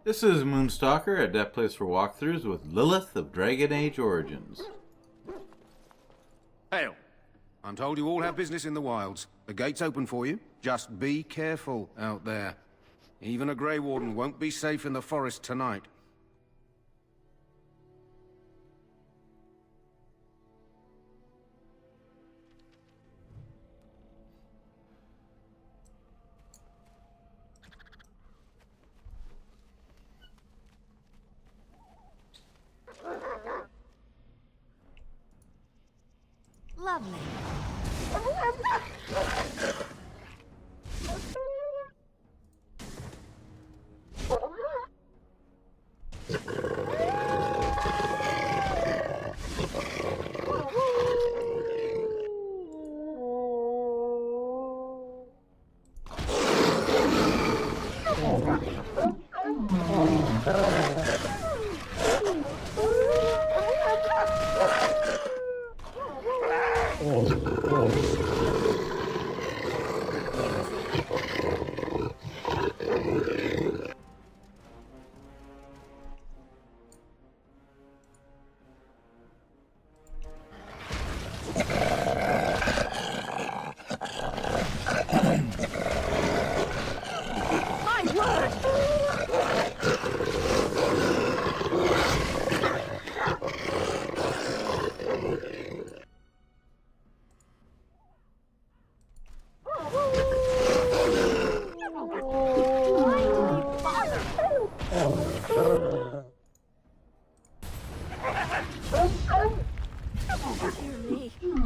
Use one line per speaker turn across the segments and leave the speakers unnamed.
This is Moonstalker, Adept Place for Walkthroughs with Lillith of Dragon Age Origins.
Hail. I'm told you all have business in the wilds. The gate's open for you. Just be careful out there. Even a Grey Warden won't be safe in the forest tonight.
Lovely.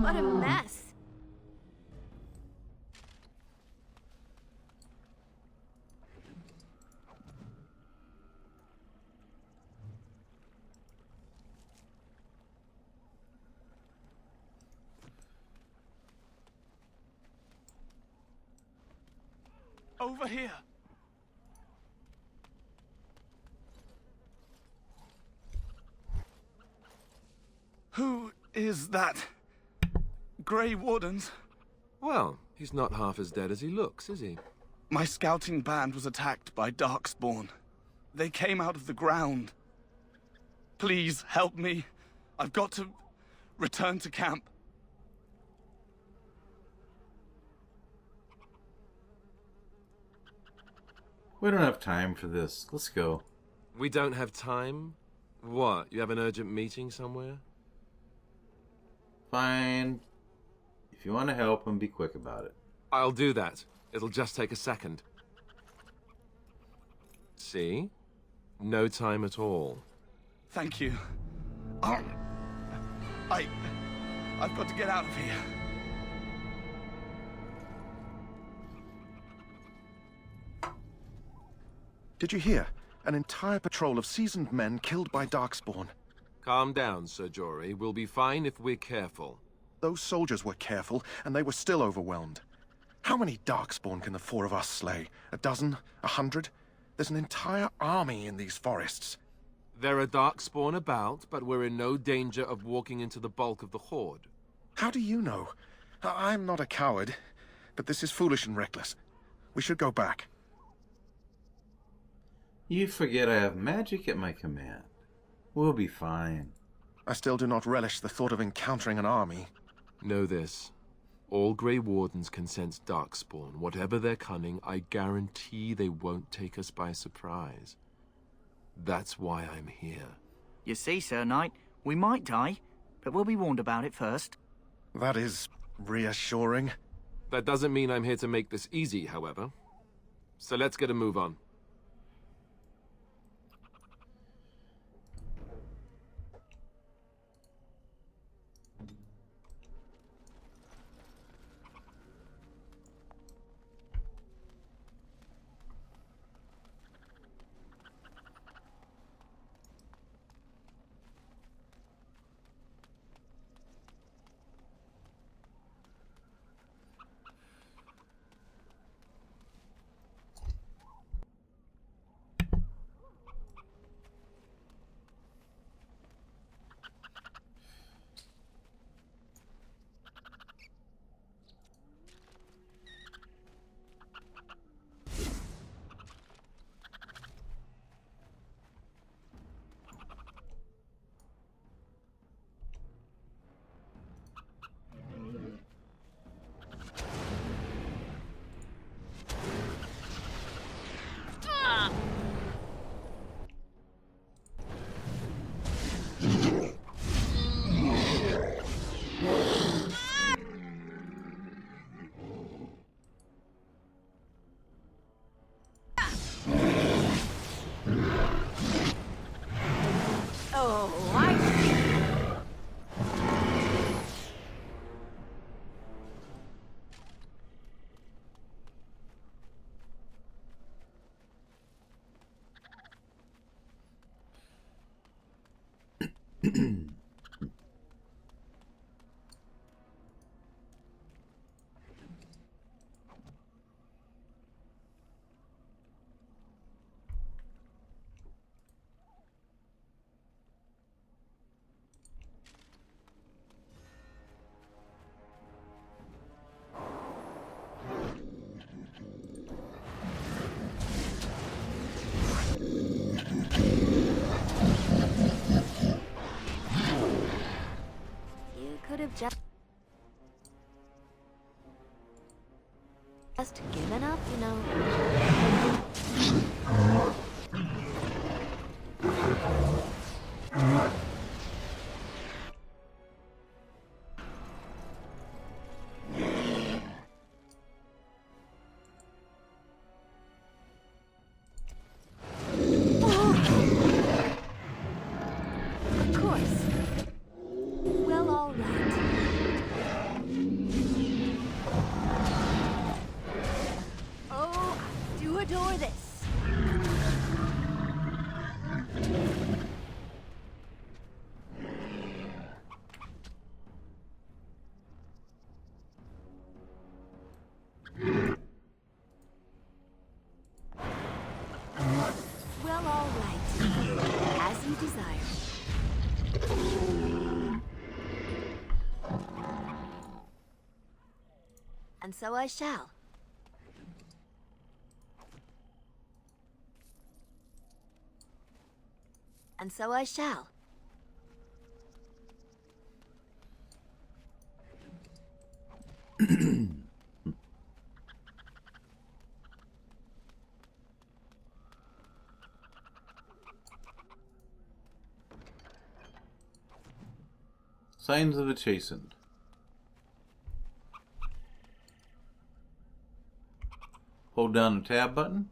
What a mess.
Over here. Who is that? Grey Wardens?
Well, he's not half as dead as he looks, is he?
My scouting band was attacked by Darkspawn. They came out of the ground. Please, help me. I've got to return to camp.
We don't have time for this. Let's go.
We don't have time? What, you have an urgent meeting somewhere?
Fine. If you want to help him, be quick about it.
I'll do that. It'll just take a second. See? No time at all.
Thank you. I've got to get out of here.
Did you hear? An entire patrol of seasoned men killed by Darkspawn.
Calm down, Sir Jory. We'll be fine if we're careful.
Those soldiers were careful, and they were still overwhelmed. How many Darkspawn can the four of us slay? A dozen? 100? There's an entire army in these forests.
There are Darkspawn about, but we're in no danger of walking into the bulk of the Horde.
How do you know? I'm not a coward, but this is foolish and reckless. We should go back.
You forget I have magic at my command. We'll be fine.
I still do not relish the thought of encountering an army.
Know this. All Grey Wardens can sense Darkspawn. Whatever their cunning, I guarantee they won't take us by surprise. That's why I'm here.
You see, Sir Knight, we might die, but we'll be warned about it first.
That is reassuring.
That doesn't mean I'm here to make this easy, however. So let's get a move on.
You could have just given up, you know. Of course. Well, all right. Oh, I do adore this. Well, all right. As you desire. And so I shall. And so I shall.
Signs of the Chastened. Hold down the tab button.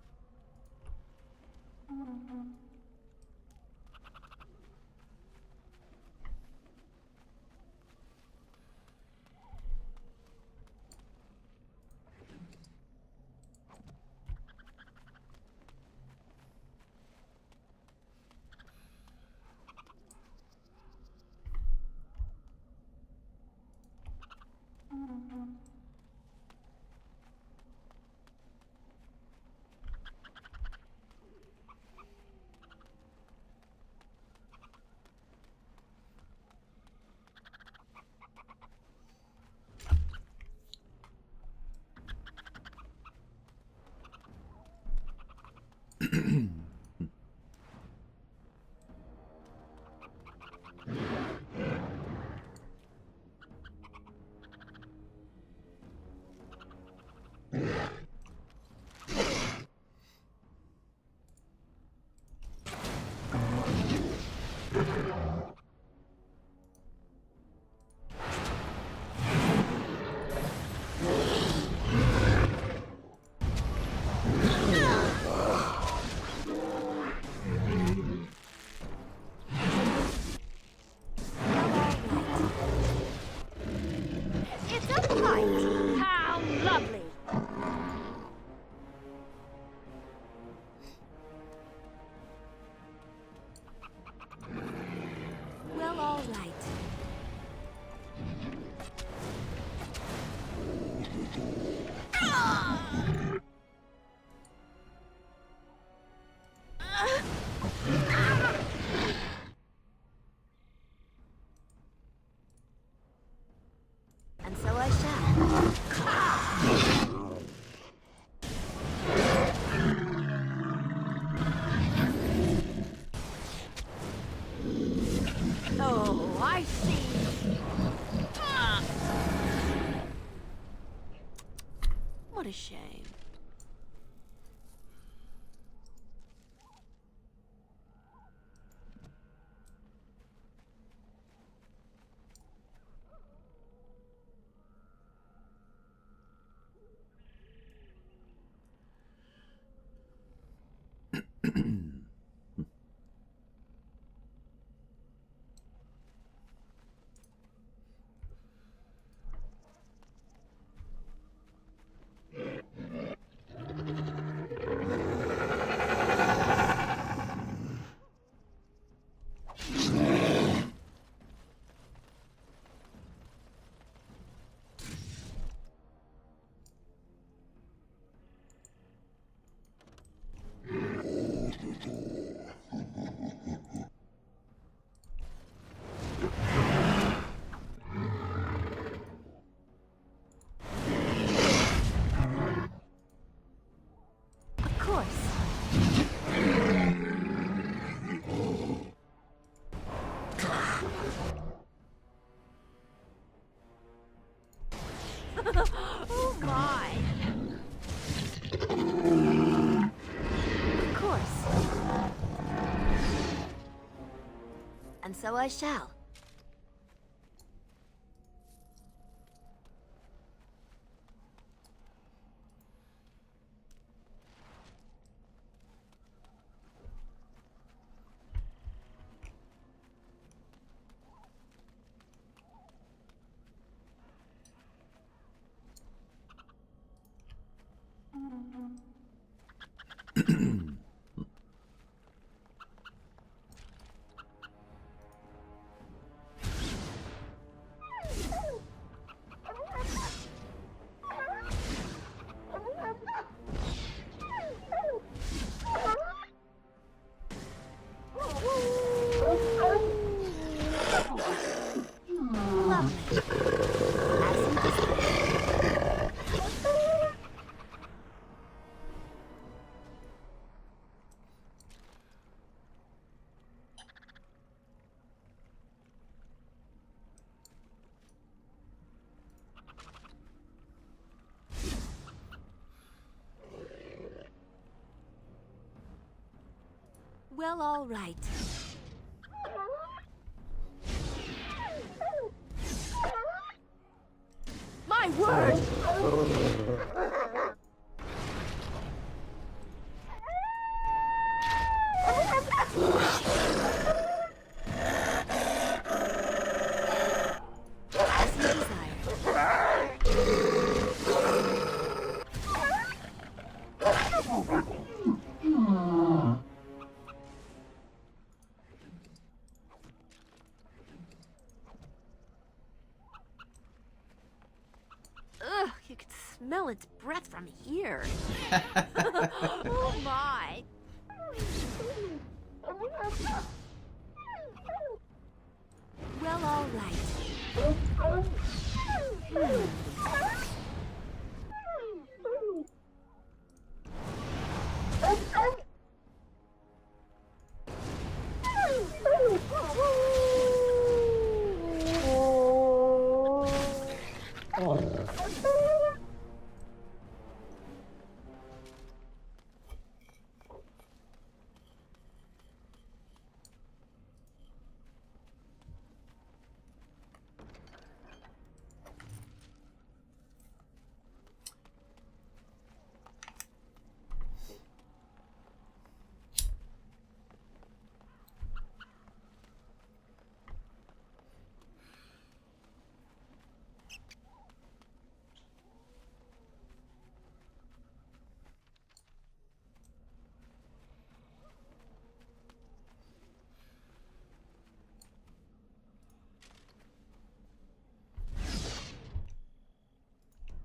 And so I shall. Well, all right. My word! As you desire. Ugh, you can smell its breath from here. Oh my. Well, all right.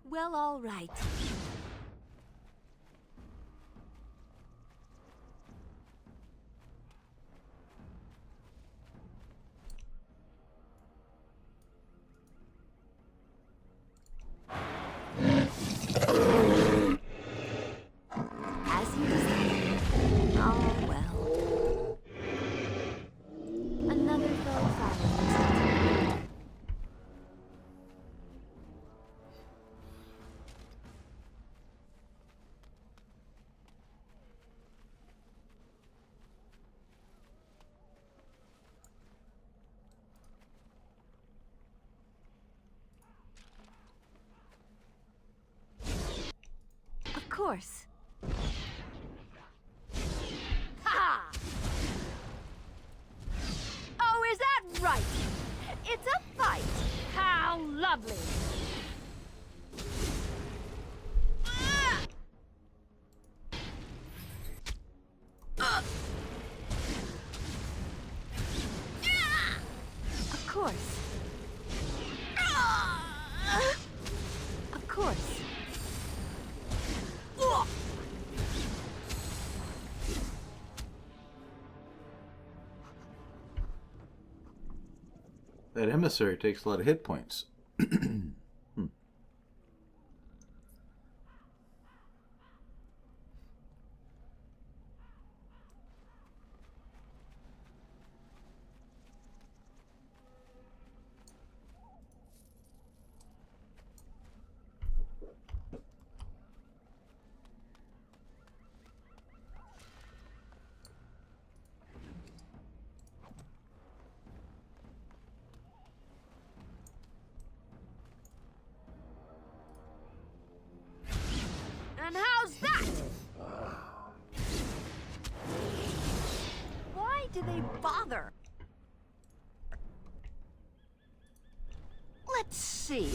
Well, all right. As you desire. Oh, well. Another foe follows. Of course. Ha! Oh, is that right? It's a fight. How lovely. Of course. Of course.
That emissary takes a lot of hit points.
do they bother? Let's see.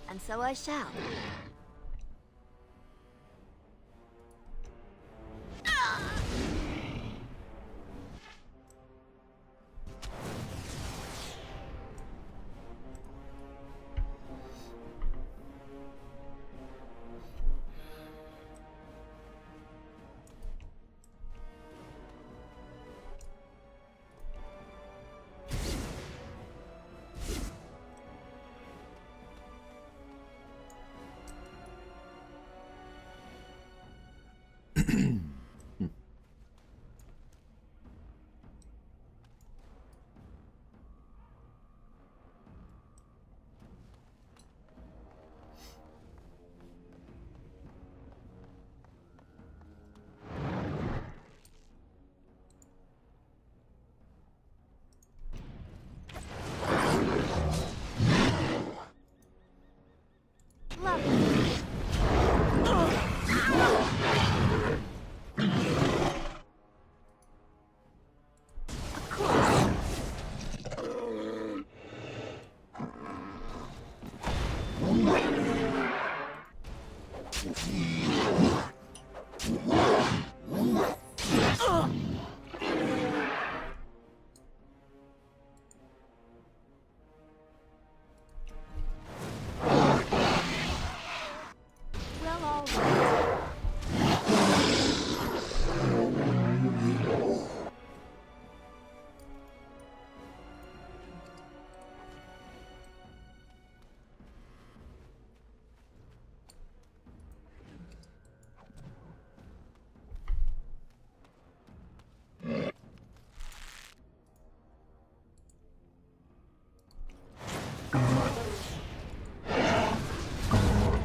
And so I shall.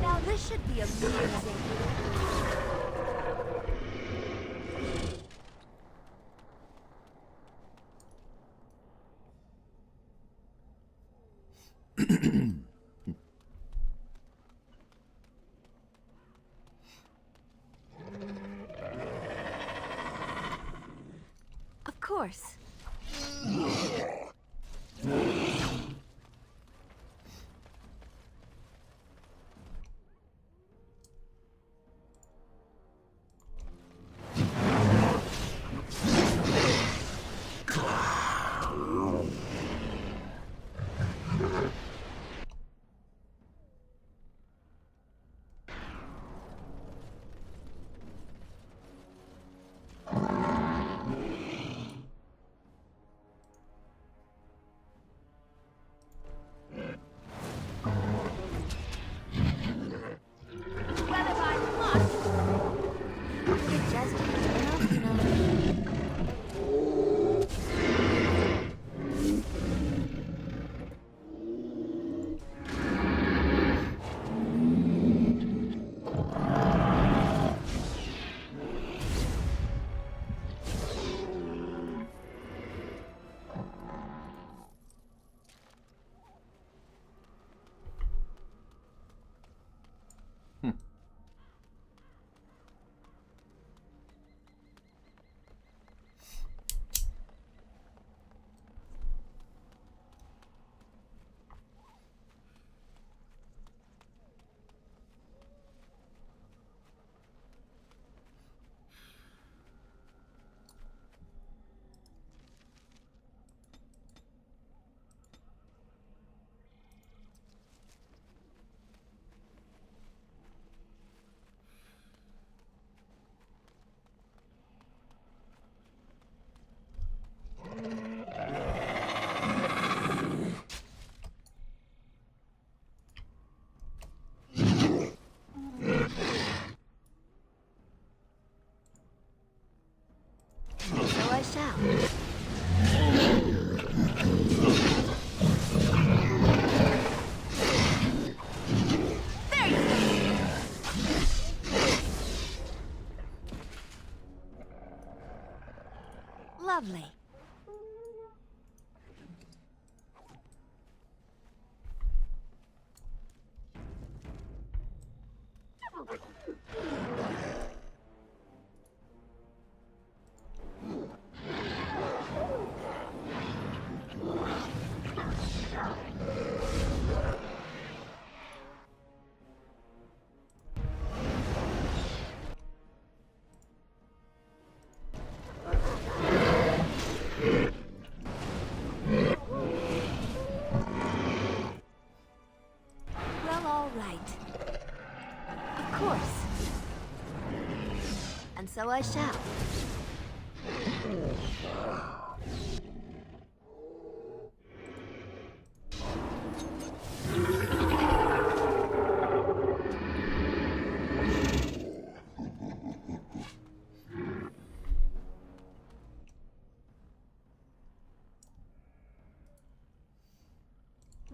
Now this should be amusing. Of course. So I shall. There you go. Lovely. Well, all right. Of course. And so I shall.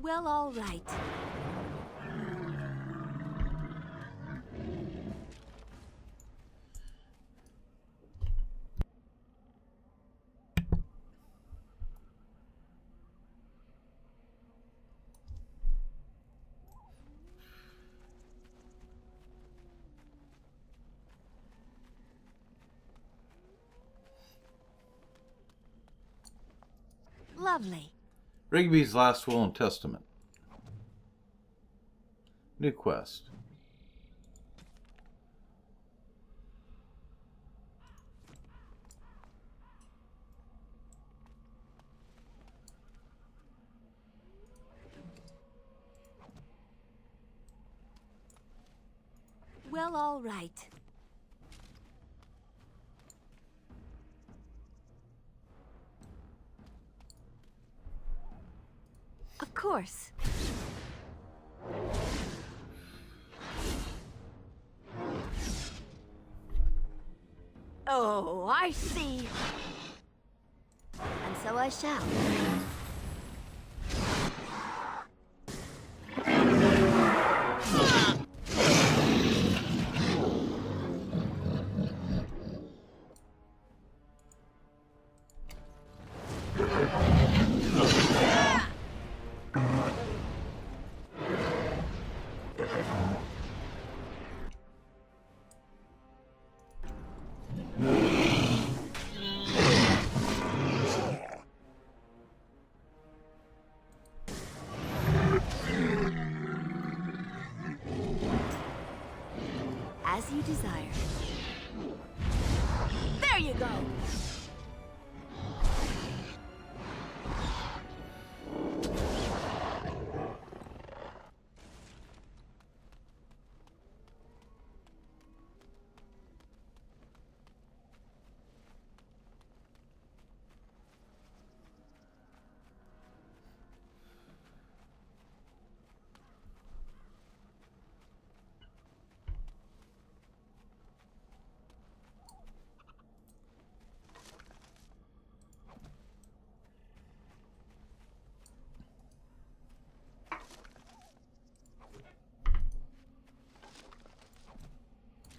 Well, all right. Lovely.
Rigby's Last Will and Testament. New quest.
Well, all right. Of course. Oh, I see. And so I shall. As you desire. There you go!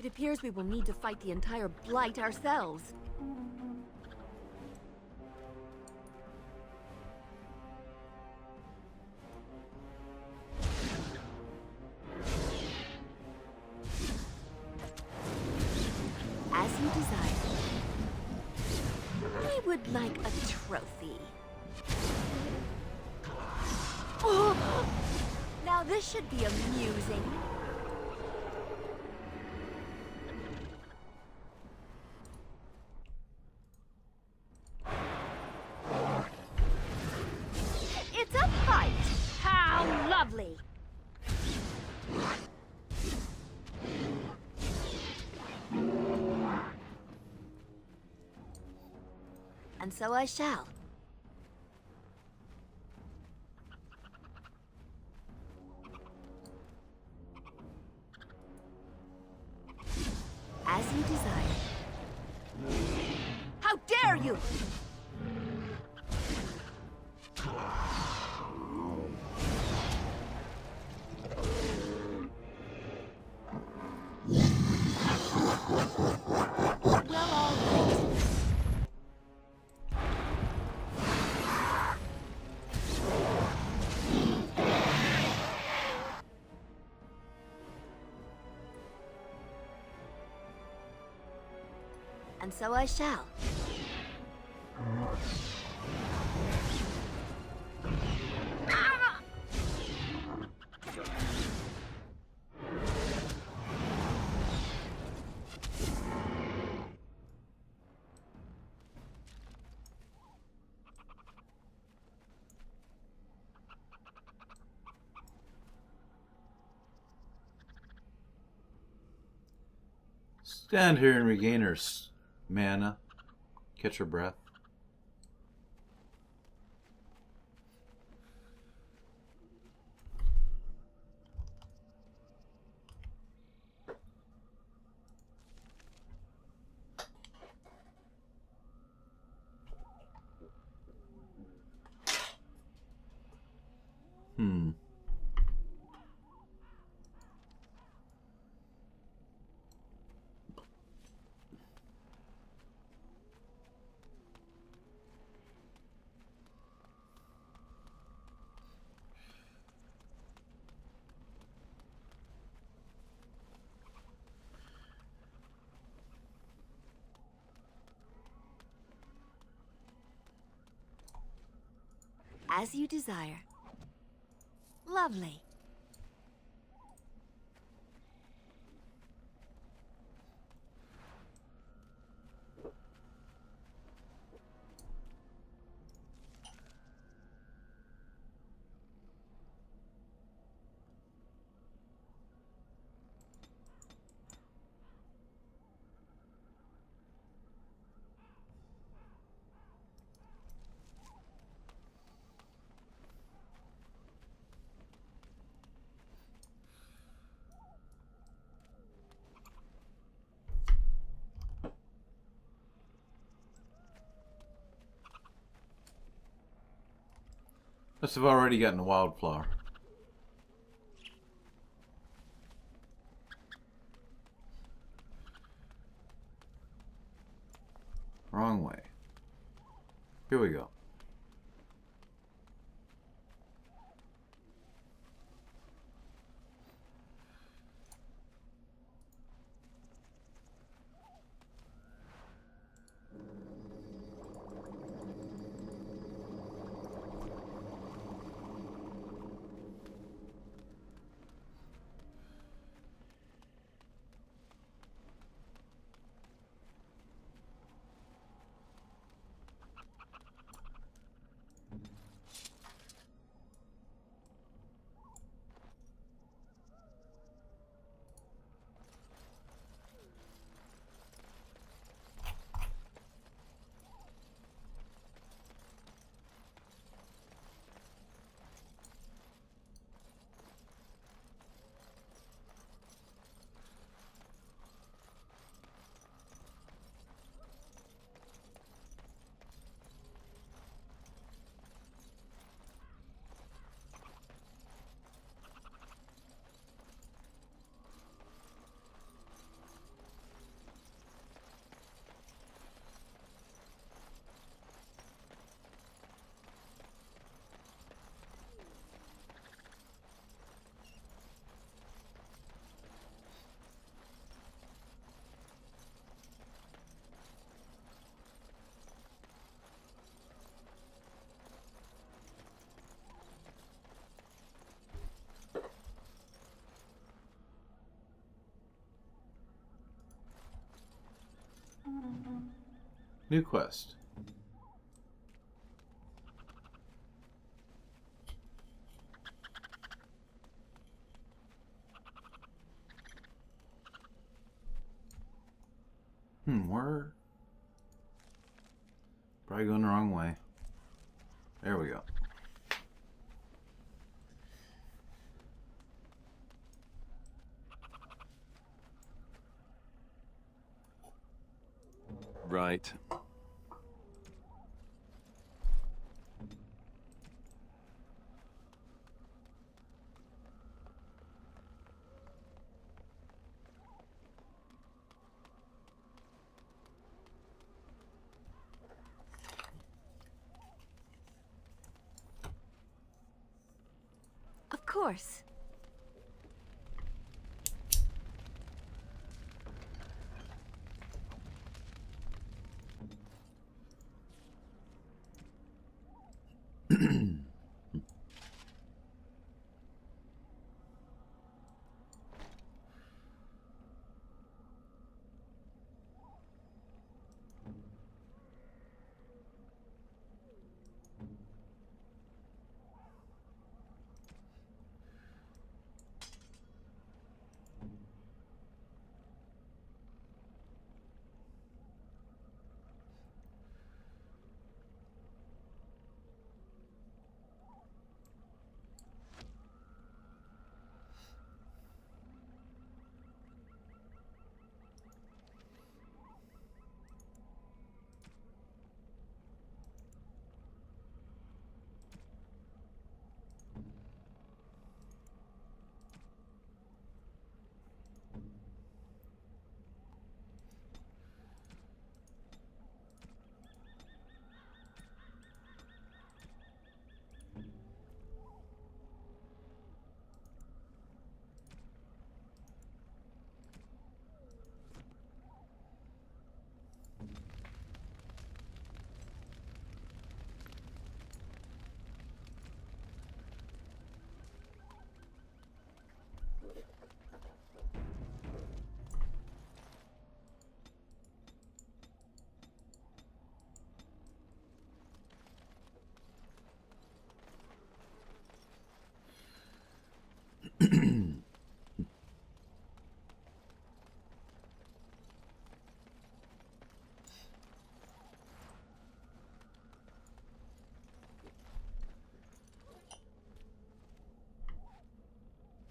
It appears we will need to fight the entire Blight ourselves. As you desire. I would like a trophy. Oh! Now this should be amusing. It's a fight! How lovely! And so I shall. As you desire. How dare you! Well, all right. And so I shall.
Stand here and regain her mana. Catch her breath.
As you desire. Lovely.
Must have already gotten a wildflower. Wrong way. Here we go. New quest. We're probably going the wrong way. There we go.
Right.
Of course.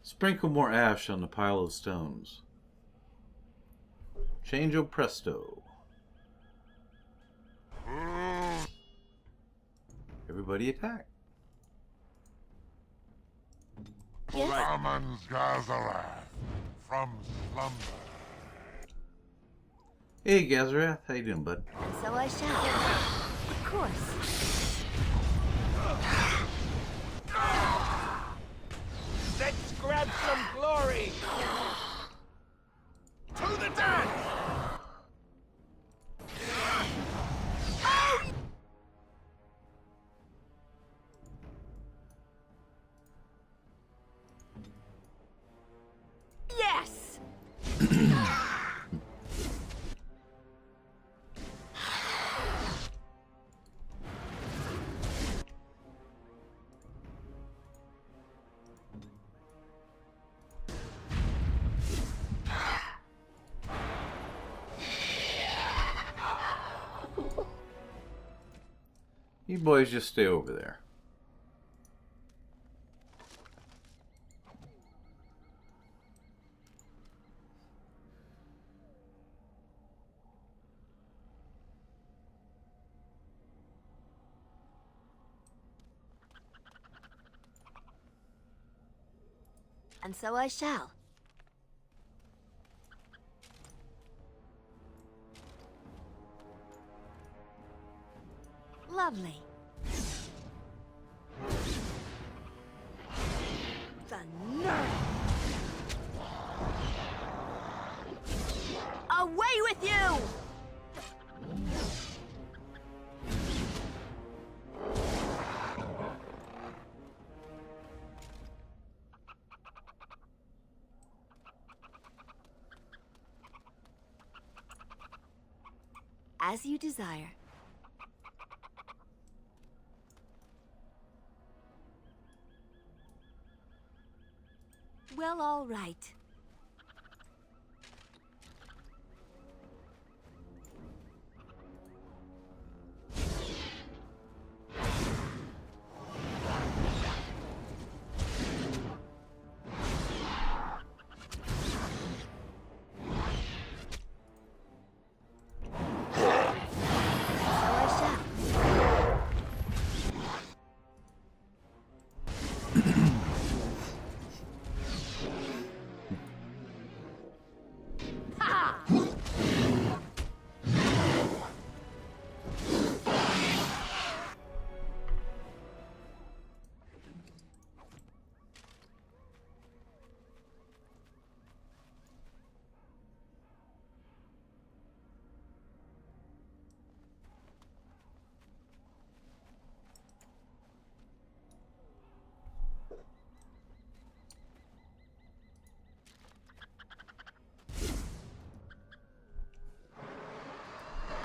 Sprinkle more ash on the pile of stones. Changeo presto. Everybody attack.
Summons Gazarath from slumber.
Hey Gazarath, how you doing, bud?
And so I shall. Of course.
Let's grab some glory! To the dance!
Yes!
You boys just stay over there.
And so I shall. Lovely. The nerve! Away with you! As you desire. Well, all right.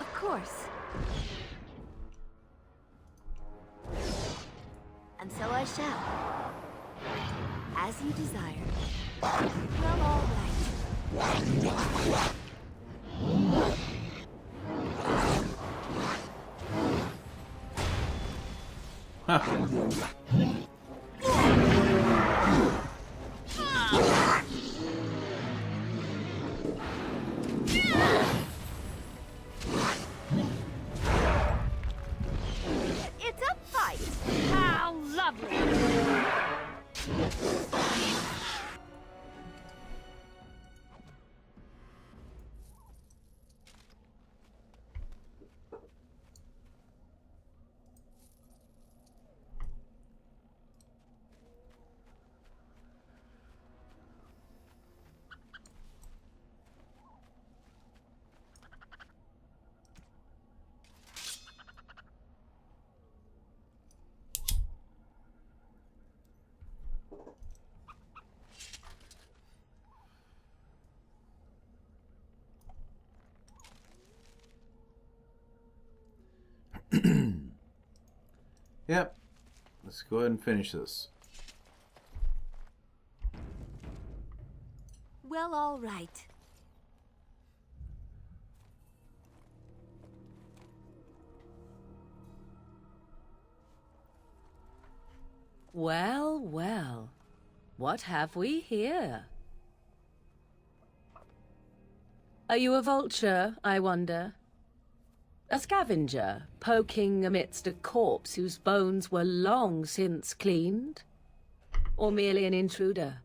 Of course. And so I shall. As you desire. Well, all right. It's a fight! How lovely!
Yep. Let's go ahead and finish this.
Well, all right.
Well, well. What have we here? Are you a vulture, I wonder? A scavenger, poking amidst a corpse whose bones were long since cleaned? Or merely an intruder,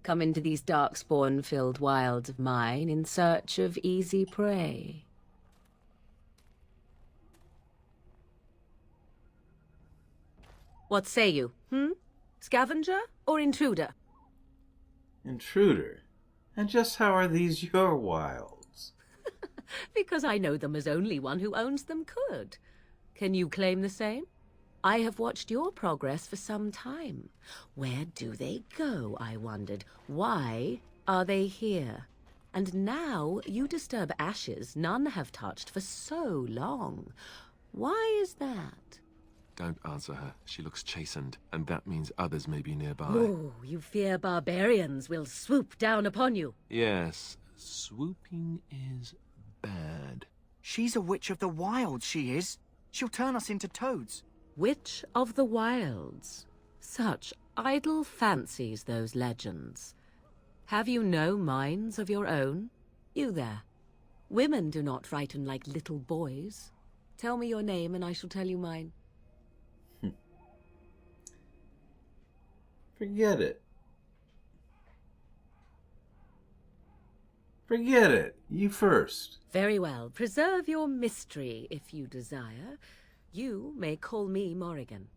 come into these darkspawn-filled wilds of mine in search of easy prey? What say you, Scavenger or intruder?
Intruder? And just how are these your wilds?
Because I know them as only one who owns them could. Can you claim the same? I have watched your progress for some time. Where do they go, I wondered? Why are they here? And now you disturb ashes none have touched for so long. Why is that?
Don't answer her. She looks chastened, and that means others may be nearby.
Oh, you fear barbarians will swoop down upon you.
Yes, swooping is bad.
She's a witch of the wild, she is. She'll turn us into toads.
Witch of the Wilds. Such idle fancies, those legends. Have you no minds of your own? You there. Women do not frighten like little boys. Tell me your name and I shall tell you mine.
Forget it. Forget it. You first.
Very well. Preserve your mystery, if you desire. You may call me Morrigan.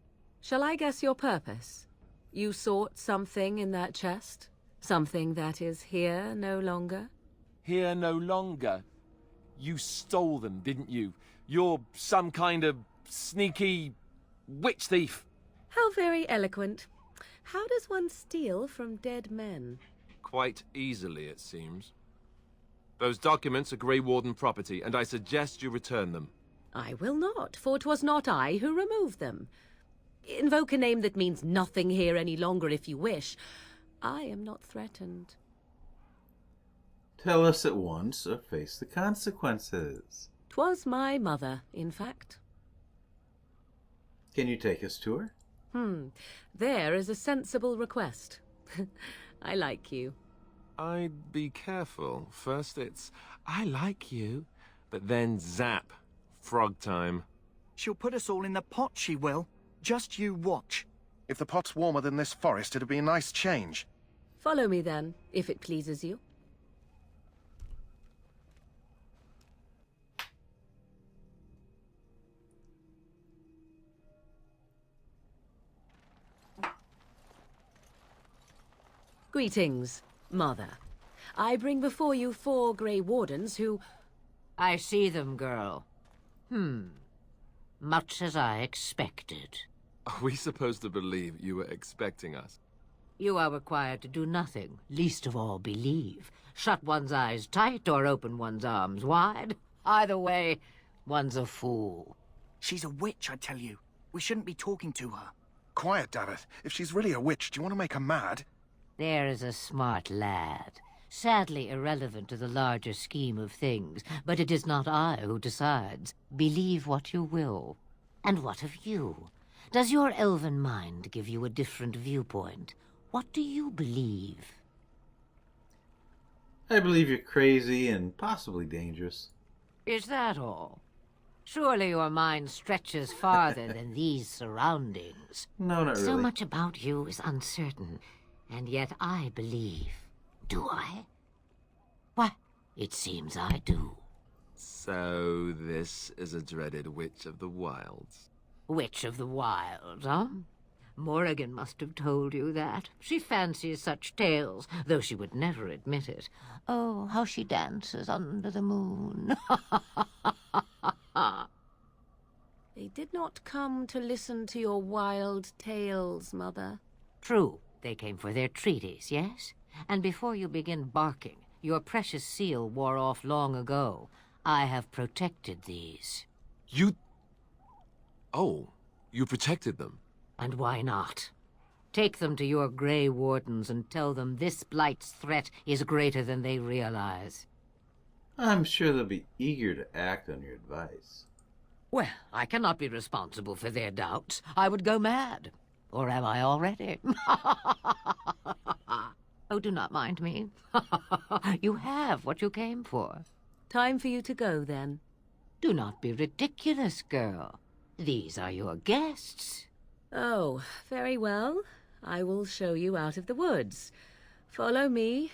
Shall I guess your purpose? You sought something in that chest? Something that is here no longer?
Here no longer. You stole them, didn't you? You're some kind of sneaky witch thief.
How very eloquent. How does one steal from dead men?
Quite easily, it seems. Those documents are Grey Warden property, and I suggest you return them.
I will not, for 'twas not I who removed them. Invoke a name that means nothing here any longer if you wish. I am not threatened.
Tell us at once or face the consequences.
'Twas my mother, in fact.
Can you take us to her?
There is a sensible request. I like you.
I'd be careful. First it's, I like you, but then zap. Frog time.
She'll put us all in the pot, she will. Just you watch.
If the pot's warmer than this forest, it'd be a nice change.
Follow me then, if it pleases you. Greetings, Mother. I bring before you 4 Grey Wardens who...
I see them, girl. Much as I expected.
Are we supposed to believe you were expecting us?
You are required to do nothing, least of all believe. Shut one's eyes tight or open one's arms wide. Either way, one's a fool.
She's a witch, I tell you. We shouldn't be talking to her.
Quiet, Davith. If she's really a witch, do you want to make her mad?
There is a smart lad. Sadly irrelevant to the larger scheme of things, but it is not I who decides. Believe what you will. And what of you? Does your elven mind give you a different viewpoint? What do you believe?
I believe you're crazy and possibly dangerous.
Is that all? Surely your mind stretches farther than these surroundings.
No, not really.
So much about you is uncertain, and yet I believe. Do I? Why, it seems I do.
So this is a dreaded Witch of the Wilds.
Witch of the Wilds, huh? Morrigan must have told you that. She fancies such tales, though she would never admit it. Oh, how she dances under the moon.
They did not come to listen to your wild tales, Mother.
True, they came for their treaties, yes? And before you begin barking, your precious seal wore off long ago. I have protected these.
You... Oh, You protected them.
And why not? Take them to your Grey Wardens and tell them this Blight's threat is greater than they realize.
I'm sure they'll be eager to act on your advice.
Well, I cannot be responsible for their doubts. I would go mad. Or am I already? Oh, do not mind me. You have what you came for.
Time for you to go, then.
Do not be ridiculous, girl. These are your guests.
Oh, very well. I will show you out of the woods. Follow me.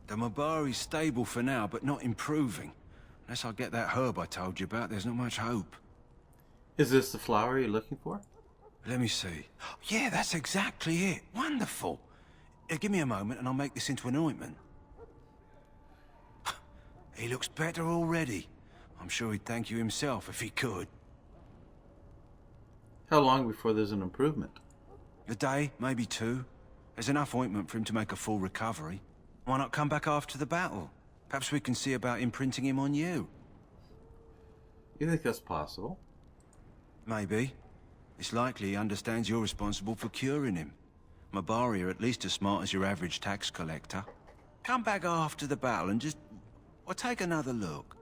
The Mabari's stable for now, but not improving. Unless I get that herb I told you about, there's not much hope.
Is this the flower you're looking for?
Let me see. Yeah, that's exactly it. Wonderful. Give me a moment and I'll make this into an ointment. He looks better already. I'm sure he'd thank you himself if he could.
How long before there's an improvement?
A day, maybe two. There's enough ointment for him to make a full recovery. Why not come back after the battle? Perhaps we can see about imprinting him on you.
You think that's possible?
Maybe. It's likely he understands you're responsible for curing him. Mabari are at least as smart as your average tax collector. Come back after the battle and just... or take another look.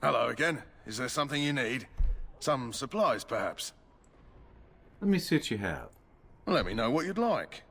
Hello again. Is there something you need? Some supplies, perhaps?
Let me see what you have.
Let me know what you'd like.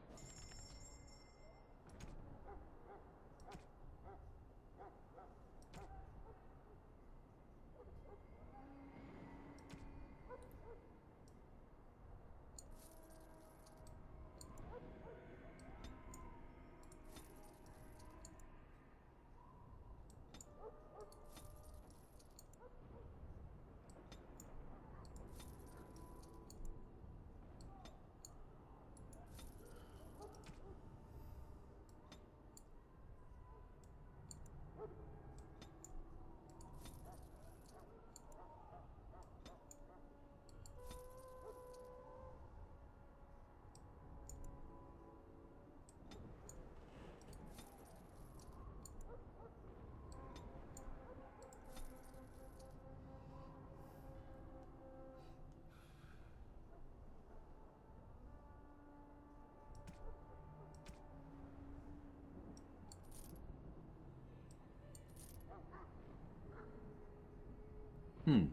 Hmm.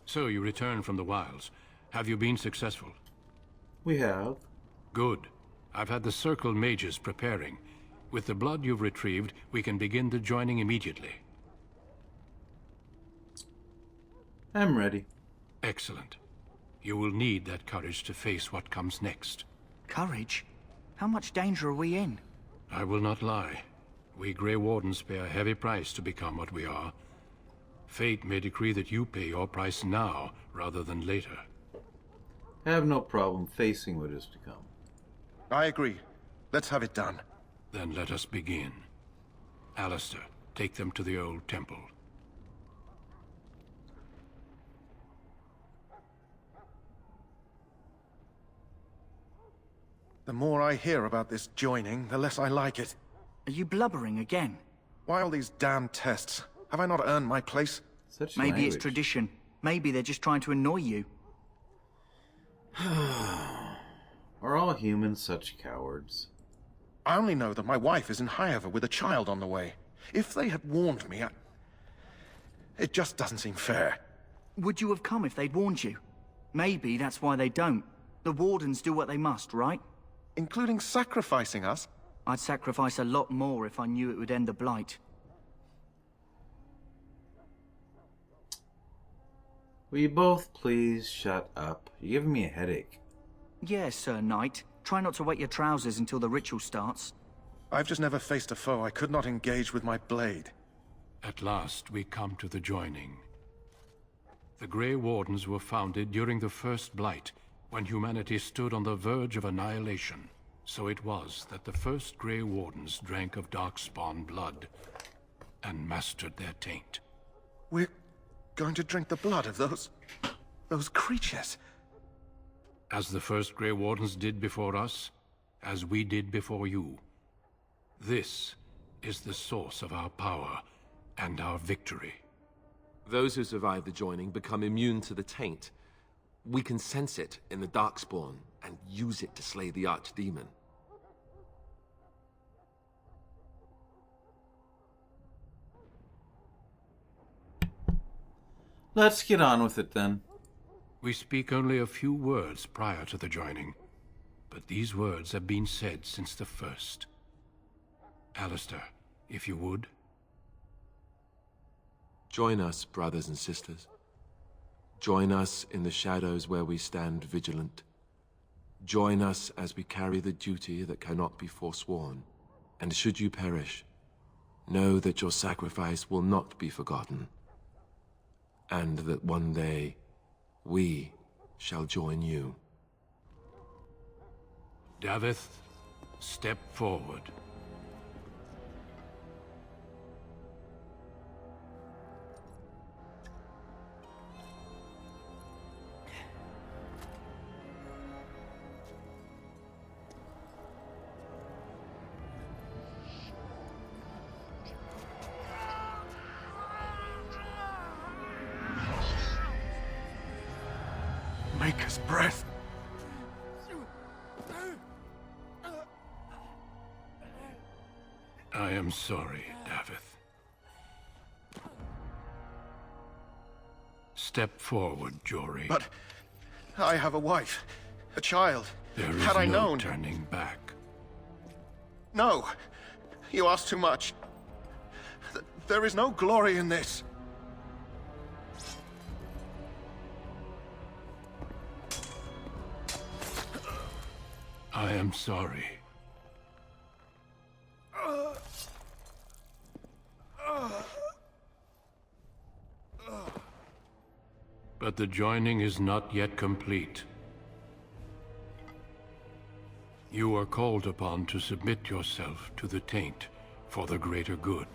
So you returned from the wilds. Have you been successful?
We have.
Good. I've had the Circle mages preparing. With the blood you've retrieved, we can begin the joining immediately.
I'm ready.
Excellent. You will need that courage to face what comes next.
Courage? How much danger are we in?
I will not lie. We Grey Wardens pay a heavy price to become what we are. Fate may decree that you pay your price now, rather than later.
I have no problem facing what is to come.
I agree. Let's have it done.
Then let us begin. Alistair, take them to the old temple.
The more I hear about this joining, the less I like it.
Are you blubbering again?
Why all these damn tests? Have I not earned my place?
Such
Maybe
language.
it's tradition. Maybe they're just trying to annoy you.
Are all humans such cowards?
I only know that my wife is in Highover with a child on the way. If they had warned me, it just doesn't seem fair.
Would you have come if they'd warned you? Maybe that's why they don't. The Wardens do what they must, right?
Including sacrificing us?
I'd sacrifice a lot more if I knew it would end the Blight.
Will you both please shut up? You're giving me a headache.
Yes, Sir Knight. Try not to wet your trousers until the ritual starts.
I've just never faced a foe I could not engage with my blade.
At last, we come to the joining. The Grey Wardens were founded during the First Blight, when humanity stood on the verge of annihilation. So it was that the first Grey Wardens drank of Darkspawn blood and mastered their taint.
We're going to drink the blood of those creatures.
As the first Grey Wardens did before us, as we did before you. This is the source of our power and our victory.
Those who survive the joining become immune to the taint. We can sense it in the Darkspawn and use it to slay the Archdemon.
Let's get on with it then.
We speak only a few words prior to the joining, but these words have been said since the first. Alistair, if you would.
Join us, brothers and sisters. Join us in the shadows where we stand vigilant. Join us as we carry the duty that cannot be forsworn. And should you perish, know that your sacrifice will not be forgotten. And that one day, we shall join you.
Davith, step forward.
Maker's breath.
I am sorry, Davith. Step forward, Jory.
But I have a wife, a child.
There is
Had I
no
known...
turning back.
No, you ask too much. There is no glory in this.
I am sorry. But the joining is not yet complete. You are called upon to submit yourself to the taint for the greater good.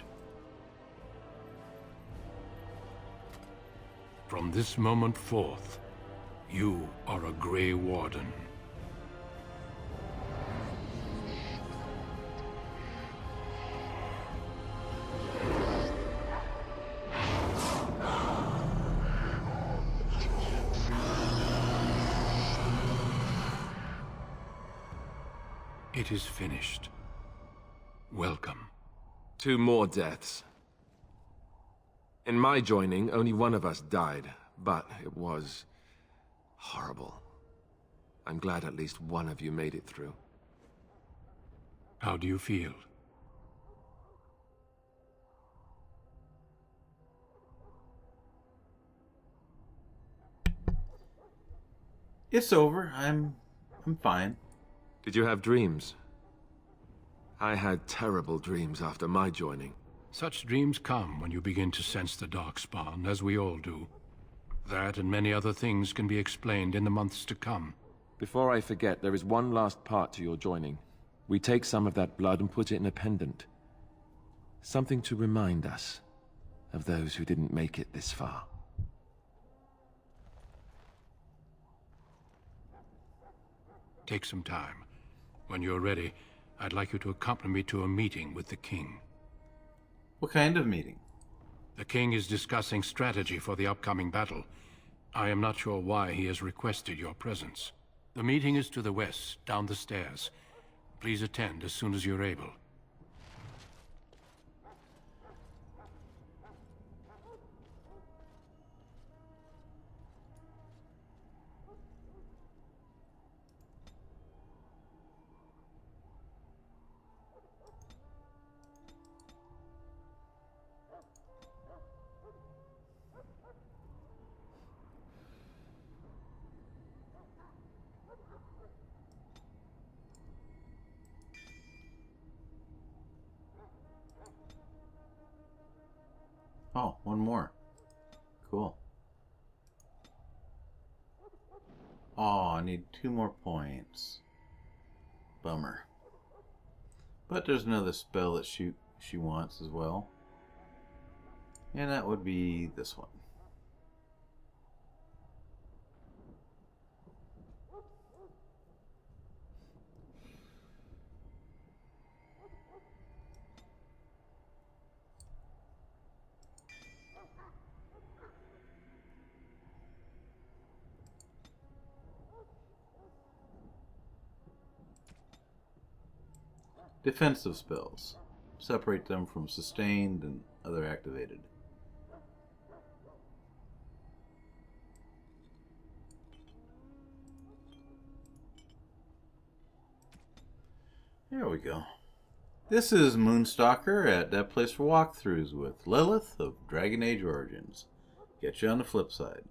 From this moment forth, you are a Grey Warden. It is finished. Welcome.
2 more deaths. In my joining, only one of us died, But it was horrible. I'm glad at least one of you made it through.
How do you feel?
It's over. I'm fine.
Did you have dreams? I had terrible dreams after my joining.
Such dreams come when you begin to sense the Darkspawn, as we all do. That and many other things can be explained in the months to come.
Before I forget, there is one last part to your joining. We take some of that blood and put it in a pendant. Something to remind us of those who didn't make it this far.
Take some time. When you're ready, I'd like you to accompany me to a meeting with the king.
What kind of meeting?
The king is discussing strategy for the upcoming battle. I am not sure why he has requested your presence. The meeting is to the west, down the stairs. Please attend as soon as you're able.
Oh, one more. Cool. Oh, I need 2 more points. Bummer. But there's another spell that she wants as well. And that would be this one. Defensive spells. Separate them from sustained and other activated. There we go. This is Moonstalker at that place for walkthroughs with Lillith of Dragon Age Origins. Get you on the flip side.